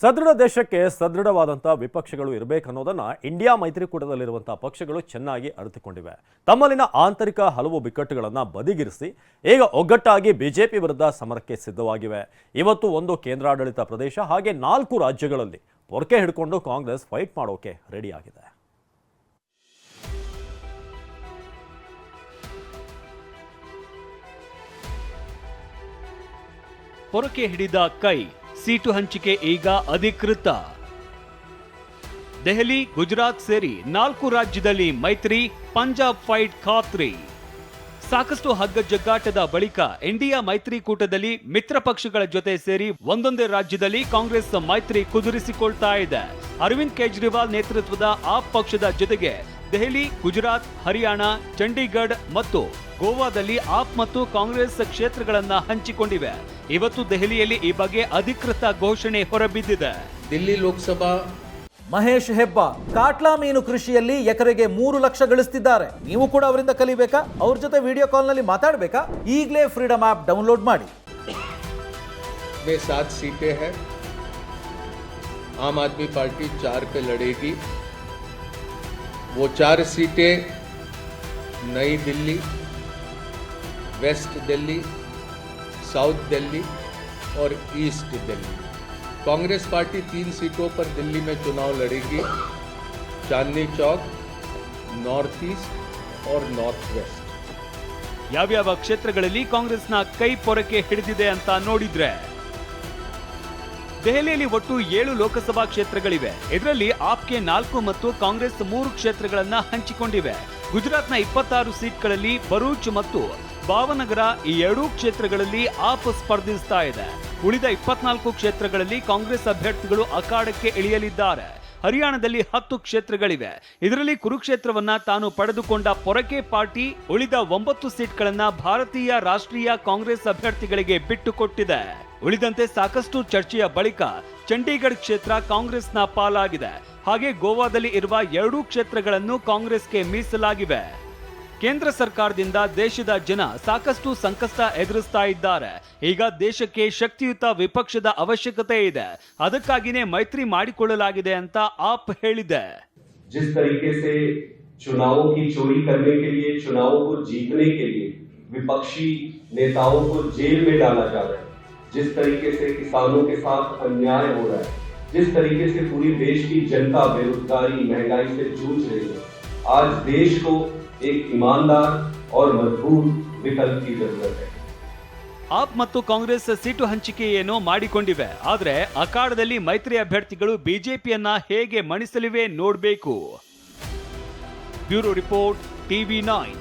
ಸದೃಢ ದೇಶಕ್ಕೆ ಸದೃಢವಾದಂತಹ ವಿಪಕ್ಷಗಳು ಇರಬೇಕನ್ನೋದನ್ನ ಇಂಡಿಯಾ ಮೈತ್ರಿಕೂಟದಲ್ಲಿರುವಂತಹ ಪಕ್ಷಗಳು ಚೆನ್ನಾಗಿ ಅರಿತುಕೊಂಡಿವೆ. ತಮ್ಮಲ್ಲಿನ ಆಂತರಿಕ ಹಲವು ಬಿಕ್ಕಟ್ಟುಗಳನ್ನು ಬದಿಗಿರಿಸಿ ಈಗ ಒಗ್ಗಟ್ಟಾಗಿ ಬಿಜೆಪಿ ವಿರುದ್ಧ ಸಮರಕ್ಕೆ ಸಿದ್ಧವಾಗಿವೆ. ಇವತ್ತು ಒಂದು ಕೇಂದ್ರಾಡಳಿತ ಪ್ರದೇಶ ಹಾಗೆ 4 ರಾಜ್ಯಗಳಲ್ಲಿ ಪೊರಕೆ ಹಿಡ್ಕೊಂಡು ಕಾಂಗ್ರೆಸ್ ಫೈಟ್ ಮಾಡೋಕೆ ರೆಡಿಯಾಗಿದೆ. ಪೊರಕೆ ಹಿಡಿದ ಕೈ, ಸೀಟು ಹಂಚಿಕೆ ಈಗ ಅಧಿಕೃತ. ದೆಹಲಿ, ಗುಜರಾತ್ ಸೇರಿ 4 ರಾಜ್ಯದಲ್ಲಿ ಮೈತ್ರಿ, ಪಂಜಾಬ್ ಫೈಟ್ ಖಾತ್ರಿ. ಸಾಕಷ್ಟು ಹಗ್ಗಜಗ್ಗಾಟದ ಬಳಿಕ ಇಂಡಿಯಾ ಮೈತ್ರಿಕೂಟದಲ್ಲಿ ಮಿತ್ರ ಪಕ್ಷಗಳ ಜೊತೆ ಸೇರಿ ಒಂದೊಂದೇ ರಾಜ್ಯದಲ್ಲಿ ಕಾಂಗ್ರೆಸ್ ಮೈತ್ರಿ ಕುದುರಿಸಿಕೊಳ್ತಾ ಇದೆ. ಅರವಿಂದ್ ಕೇಜ್ರಿವಾಲ್ ನೇತೃತ್ವದ ಆಪ್ ಪಕ್ಷದ ಜೊತೆಗೆ ದೆಹಲಿ, ಗುಜರಾತ್, ಹರಿಯಾಣ, ಚಂಡೀಗಢ ಮತ್ತು ಗೋವಾದಲ್ಲಿ ಆಪ್ ಮತ್ತು ಕಾಂಗ್ರೆಸ್ ಕ್ಷೇತ್ರಗಳನ್ನ ಹಂಚಿಕೊಂಡಿವೆ. ಇವತ್ತು ದೆಹಲಿಯಲ್ಲಿ ಈ ಬಗ್ಗೆ ಅಧಿಕೃತ ಘೋಷಣೆ ಹೊರಬಿದ್ದಿದೆ. ದಿಲ್ಲಿ ಲೋಕಸಭಾ ಮಹೇಶ್ ಹೆಬ್ಬಾ ಕಾಟ್ಲಾ ಮೀನು ಕೃಷಿಯಲ್ಲಿ ಎಕರೆಗೆ 3 ಲಕ್ಷ ಗಳಿಸ್ತಿದ್ದಾರೆ. ನೀವು ಕೂಡ ಅವರಿಂದ ಕಲಿಬೇಕಾ? ಅವ್ರ ಜೊತೆ ವಿಡಿಯೋ ಕಾಲ್ನಲ್ಲಿ ಮಾತಾಡಬೇಕಾ? ಈಗಲೇ ಫ್ರೀಡಮ್ ಆಪ್ ಡೌನ್ಲೋಡ್ ಮಾಡಿ. में 7 सीटें हैं. आम आदमी पार्टी 4 पे लड़ेगी. वो 4 सीटें नई दिल्ली, वेस्ट दिल्ली, साउथ दिल्ली और ईस्ट दिल्ली. कांग्रेस पार्टी 3 सीटों पर दिल्ली में चुनाव लड़ेगी. चांदनी चौक, नॉर्थ ईस्ट और नॉर्थ वेस्ट. ಯಾವ್ಯಾವ ಕ್ಷೇತ್ರಗಳಲ್ಲಿ ಕಾಂಗ್ರೆಸ್ನ ಕೈ ಪೊರಕೆ ಹಿಡಿದಿದೆ ಅಂತ ನೋಡಿದ್ರೆ, ದೆಹಲಿಯಲ್ಲಿ ಒಟ್ಟು 7 ಲೋಕಸಭಾ ಕ್ಷೇತ್ರಗಳಿವೆ. ಇದರಲ್ಲಿ ಆಪ್ಗೆ 4 ಮತ್ತು ಕಾಂಗ್ರೆಸ್ 3 ಕ್ಷೇತ್ರಗಳನ್ನ ಹಂಚಿಕೊಂಡಿವೆ. ಗುಜರಾತ್ನ 26 ಸೀಟ್ಗಳಲ್ಲಿ ಭರೂಚ್ ಮತ್ತು ಭಾವನಗರ ಈ 2 ಕ್ಷೇತ್ರಗಳಲ್ಲಿ ಆಪ್ ಸ್ಪರ್ಧಿಸ್ತಾ ಇದೆ. ಉಳಿದ 24 ಕ್ಷೇತ್ರಗಳಲ್ಲಿ ಕಾಂಗ್ರೆಸ್ ಅಭ್ಯರ್ಥಿಗಳು ಅಖಾಡಕ್ಕೆ ಇಳಿಯಲಿದ್ದಾರೆ. ಹರಿಯಾಣದಲ್ಲಿ 10 ಕ್ಷೇತ್ರಗಳಿವೆ. ಇದರಲ್ಲಿ ಕುರುಕ್ಷೇತ್ರವನ್ನ ತಾನು ಪಡೆದುಕೊಂಡ ಪೊರಕೆ ಪಾರ್ಟಿ ಉಳಿದ 9 ಸೀಟ್ಗಳನ್ನ ಭಾರತೀಯ ರಾಷ್ಟ್ರೀಯ ಕಾಂಗ್ರೆಸ್ ಅಭ್ಯರ್ಥಿಗಳಿಗೆ ಬಿಟ್ಟುಕೊಟ್ಟಿದೆ. ಉಳಿದಂತೆ ಸಾಕಷ್ಟು ಚರ್ಚೆಯ ಬಳಿಕ ಚಂಡೀಗಢ ಕ್ಷೇತ್ರ ಕಾಂಗ್ರೆಸ್ನ ಪಾಲಾಗಿದೆ. ಹಾಗೆ ಗೋವಾದಲ್ಲಿ ಇರುವ 2 ಕ್ಷೇತ್ರಗಳನ್ನು ಕಾಂಗ್ರೆಸ್ಗೆ ಮೀಸಲಾಗಿವೆ. ಕೇಂದ್ರ ಸರ್ಕಾರದಿಂದ ದೇಶದ ಜನ ಸಾಕಷ್ಟು ಸಂಕಷ್ಟ ಎದುರಿಸ್ತಾ ಇದ್ದಾರೆ. ಈಗ ದೇಶಕ್ಕೆ ಶಕ್ತಿಯುತ ವಿಪಕ್ಷದ ಅವಶ್ಯಕತೆ ಇದೆ. ಅದಕ್ಕಾಗಿಯೇ ಮೈತ್ರಿ ಮಾಡಿಕೊಳ್ಳಲಾಗಿದೆ ಅಂತ ಆಪ್ ಹೇಳಿದೆ. जिस तरीके से चुनावों की चोरी करने के लिए, चुनावों को जीतने के लिए विपक्षी नेताओं को जेल में डाला जा रहा है, जिस तरीके से किसानों के साथ अन्याय हो रहा है, जिस तरीके से पूरी देश की जनता बेरोजगारी, महंगाई से जूझ रही है, आज देश को एक ईमानदार और मजबूत विकल्प की जरूरत है. ಆಪ್ ಮತ್ತು ಕಾಂಗ್ರೆಸ್ ಸೀಟು ಹಂಚಿಕೆಯನ್ನು ಮಾಡಿಕೊಂಡಿವೆ. ಆದರೆ ಅಖಾಡದಲ್ಲಿ ಮೈತ್ರಿ ಅಭ್ಯರ್ಥಿಗಳು ಬಿಜೆಪಿಯನ್ನ ಹೇಗೆ ಮಣಿಸಲಿವೆ ನೋಡಬೇಕು. Bureau report, TV9.